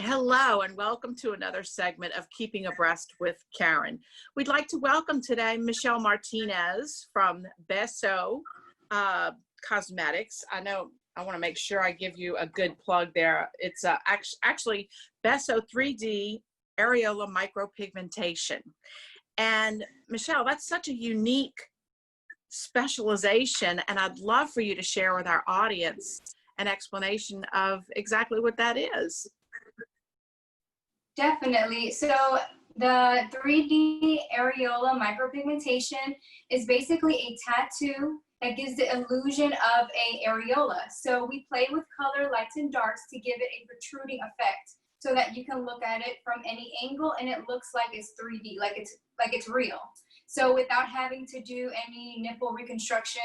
Hello and welcome to another segment of Keeping Abreast with Karen. We'd like to welcome today Michelle Martinez from Beso Cosmetics. I want to make sure I give you a good plug there. It's actually Beso 3D areola micropigmentation. And Michelle, that's such a unique specialization, and I'd love for you to share with our audience an explanation of exactly what that is. Definitely. So the 3D areola micropigmentation is basically a tattoo that gives the illusion of a areola. So we play with color, lights and darks to give it a protruding effect so that you can look at it from any angle and it looks like it's 3D, like it's real. So without having to do any nipple reconstruction,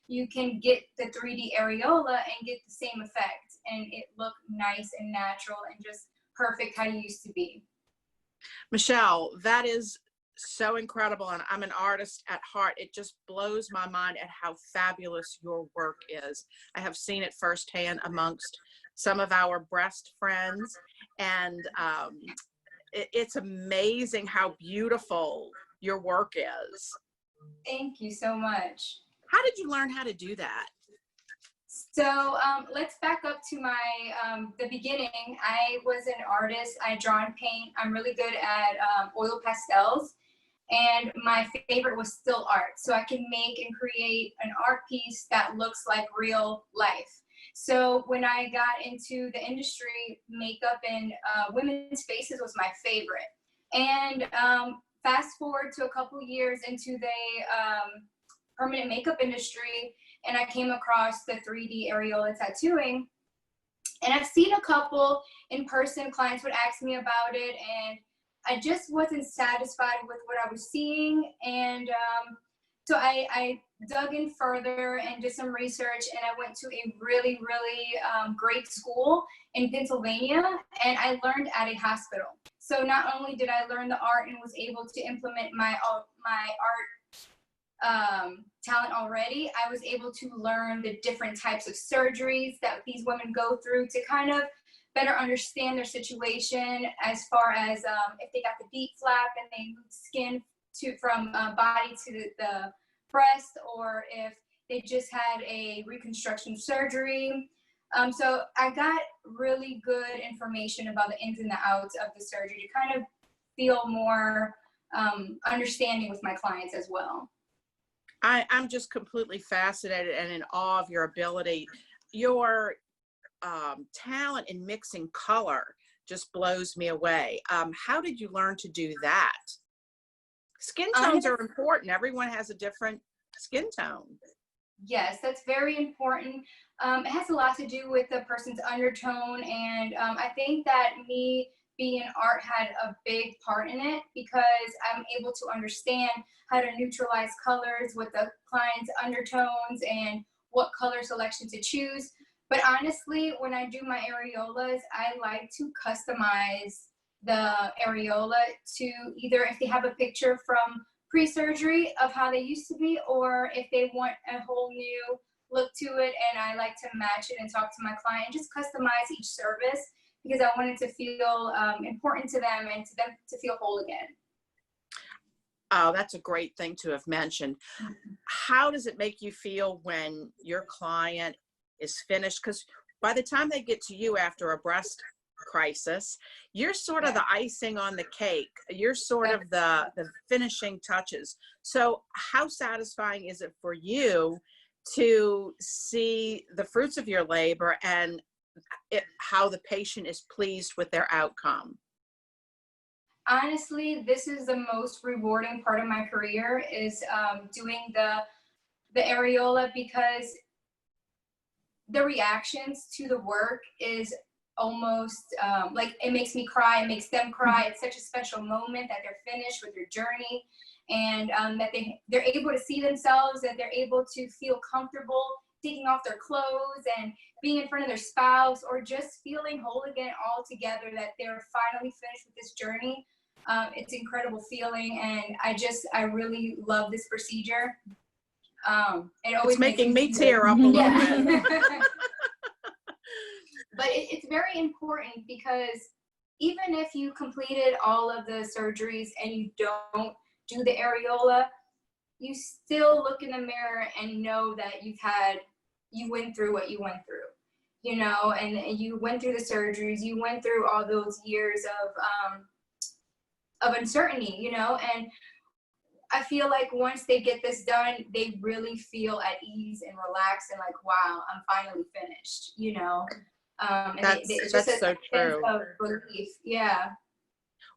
you can get the 3D areola and get the same effect, and it look nice and natural and just perfect how you used to be. Michelle, that is so incredible, and I'm an artist at heart. It just blows my mind at how fabulous your work is. I have seen it firsthand amongst some of our breast friends, and it's amazing how beautiful your work is. Thank you so much. How did you learn how to do that? So let's back up to my the beginning. I was an artist. I draw and paint. I'm really good at oil pastels, and my favorite was still art. So I can make and create an art piece that looks like real life. So when I got into the industry, makeup and women's faces was my favorite. And fast forward to a couple years into the permanent makeup industry, and I came across the 3D areola tattooing, and I've seen a couple in person. Clients would ask me about it, and I just wasn't satisfied with what I was seeing. And so I dug in further and did some research, and I went to a really great school in Pennsylvania, and I learned at a hospital. So not only did I learn the art and was able to implement my art talent already, I was able to learn the different types of surgeries that these women go through to kind of better understand their situation, as far as if they got the deep flap and they moved skin from body to the breast, or if they just had a reconstruction surgery. So I got really good information about the ins and the outs of the surgery to kind of feel more understanding with my clients as well. I'm just completely fascinated and in awe of your ability. Your talent in mixing color just blows me away. How did you learn to do that? Skin tones are important. Everyone has a different skin tone. Yes, that's very important. It has a lot to do with the person's undertone, and I think that me being in art had a big part in it, because I'm able to understand how to neutralize colors with the client's undertones and what color selection to choose. But honestly, when I do my areolas, I like to customize the areola to either if they have a picture from pre-surgery of how they used to be, or if they want a whole new look to it, and I like to match it and talk to my client and just customize each service, because I want it to feel important to them and to them to feel whole again. Oh, that's a great thing to have mentioned. How does it make you feel when your client is finished? Because by the time they get to you after a breast crisis, you're sort of the icing on the cake. You're sort of the finishing touches. So how satisfying is it for you to see the fruits of your labor and how the patient is pleased with their outcome? Honestly, this is the most rewarding part of my career, is doing the areola, because the reactions to the work is almost like it makes me cry, it makes them cry. It's such a special moment that they're finished with their journey, and that they're able to see themselves, that they're able to feel comfortable taking off their clothes and being in front of their spouse, or just feeling whole again all together, that they're finally finished with this journey. It's an incredible feeling, and I really love this procedure. It's making me tear up a little bit. But it's very important, because even if you completed all of the surgeries and you don't do the areola, you still look in the mirror and know that you went through what you went through, you know, and you went through the surgeries, you went through all those years of uncertainty, you know, and I feel like once they get this done, they really feel at ease and relaxed and like, wow, I'm finally finished, you know. And it's just That's a so sense true. of relief. Yeah.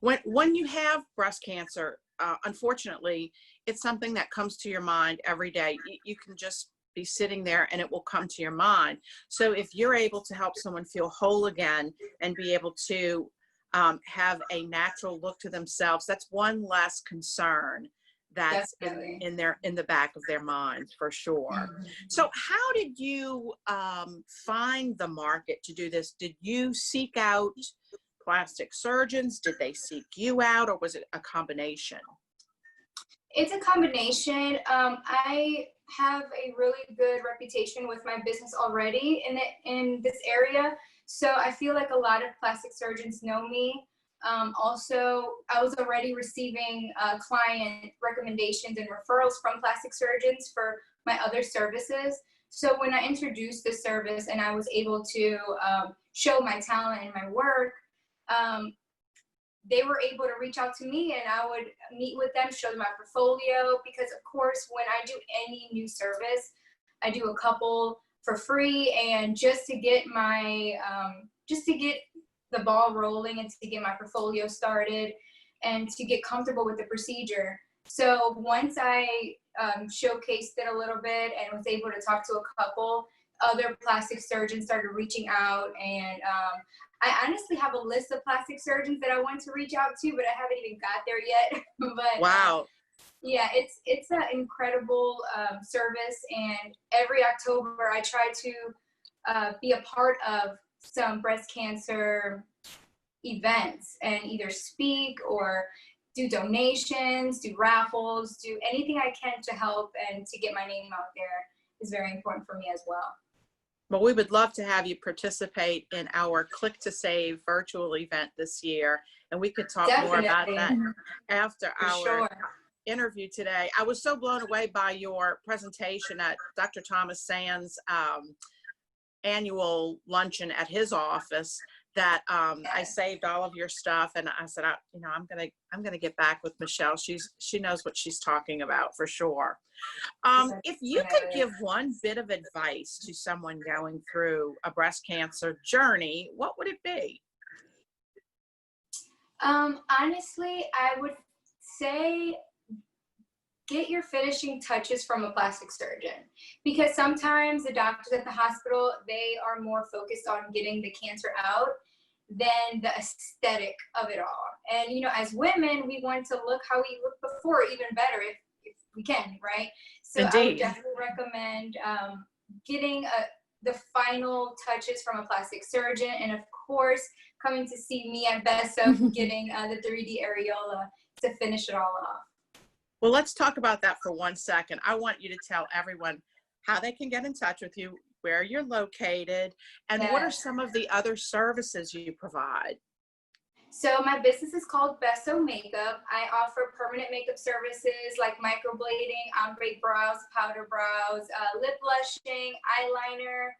When you have breast cancer, unfortunately, it's something that comes to your mind every day. You can just be sitting there and it will come to your mind. So if you're able to help someone feel whole again and be able to have a natural look to themselves, that's one less concern that's Definitely. in the back of their minds, for sure. Mhm. So how did you find the market to do this? Did you seek out plastic surgeons? Did they seek you out, or was it a combination? It's a combination. I have a really good reputation with my business already in this area, so I feel like a lot of plastic surgeons know me. Also, I was already receiving client recommendations and referrals from plastic surgeons for my other services. So when I introduced the service and I was able to show my talent and my work, they were able to reach out to me and I would meet with them, show them my portfolio, because of course, when I do any new service, I do a couple for free, and just to get the ball rolling and to get my portfolio started and to get comfortable with the procedure. So once I showcased it a little bit and was able to talk to a couple, other plastic surgeons started reaching out, and I honestly have a list of plastic surgeons that I want to reach out to, but I haven't even got there yet. But Wow. yeah, it's an incredible service, and every October I try to be a part of some breast cancer events and either speak or do donations, do raffles, do anything I can to help and to get my name out there is very important for me as well. Well, we would love to have you participate in our Click to Save virtual event this year, and we could talk more about that after For our sure. interview today. I was so blown away by your presentation at Dr. Thomas Sands' annual luncheon at his office that I saved all of your stuff, and I said, I'm gonna get back with Michelle. She knows what she's talking about for sure. If you could give one bit of advice to someone going through a breast cancer journey, what would it be? Honestly, I would say get your finishing touches from a plastic surgeon, because sometimes the doctors at the hospital, they are more focused on getting the cancer out than the aesthetic of it all. And you know, as women, we want to look how we looked before, even better if we can, right? So Indeed. I would definitely recommend getting the final touches from a plastic surgeon, and of course coming to see me at Besso getting the 3D areola to finish it all off. Well, let's talk about that for 1 second. I want you to tell everyone how they can get in touch with you, where you're located, and what are some of the other services you provide? So my business is called Besso Makeup. I offer permanent makeup services like microblading, ombre brows, powder brows, lip blushing, eyeliner.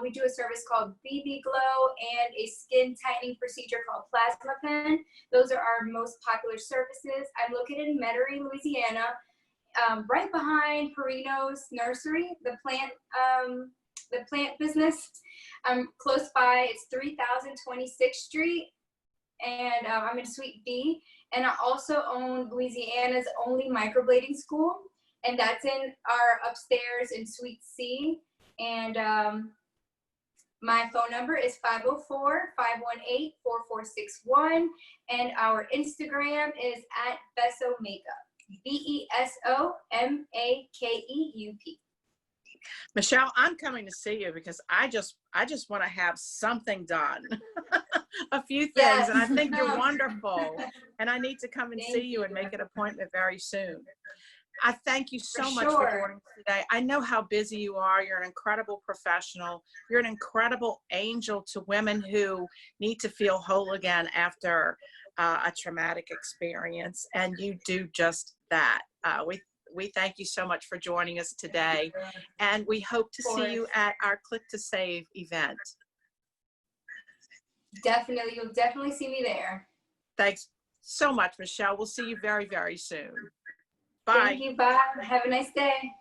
We do a service called BB Glow and a skin tightening procedure called Plasma Pen. Those are our most popular services. I'm located in Metairie, Louisiana, right behind Perino's Nursery, the plant business. I'm close by. It's 3026th Street, and I'm in Suite B. And I also own Louisiana's only microblading school, and that's in our upstairs in Suite C. And my phone number is 504-518-4461, and our Instagram is at Besso Makeup, BESOMAKEUP. Michelle, I'm coming to see you because I just want to have something done, a few things, Yes. and I think you're wonderful, and I need to come and see you and make an appointment very soon. I thank you so For much for sure. joining us today. I know how busy you are. You're an incredible professional. You're an incredible angel to women who need to feel whole again after a traumatic experience, and you do just that. We thank you so much for joining us today, and we hope to Of see you course. at our Click to Save event. Definitely. You'll definitely see me there. Thanks so much, Michelle. We'll see you very, very soon. Thank Bye. you. Bye. Have a nice day.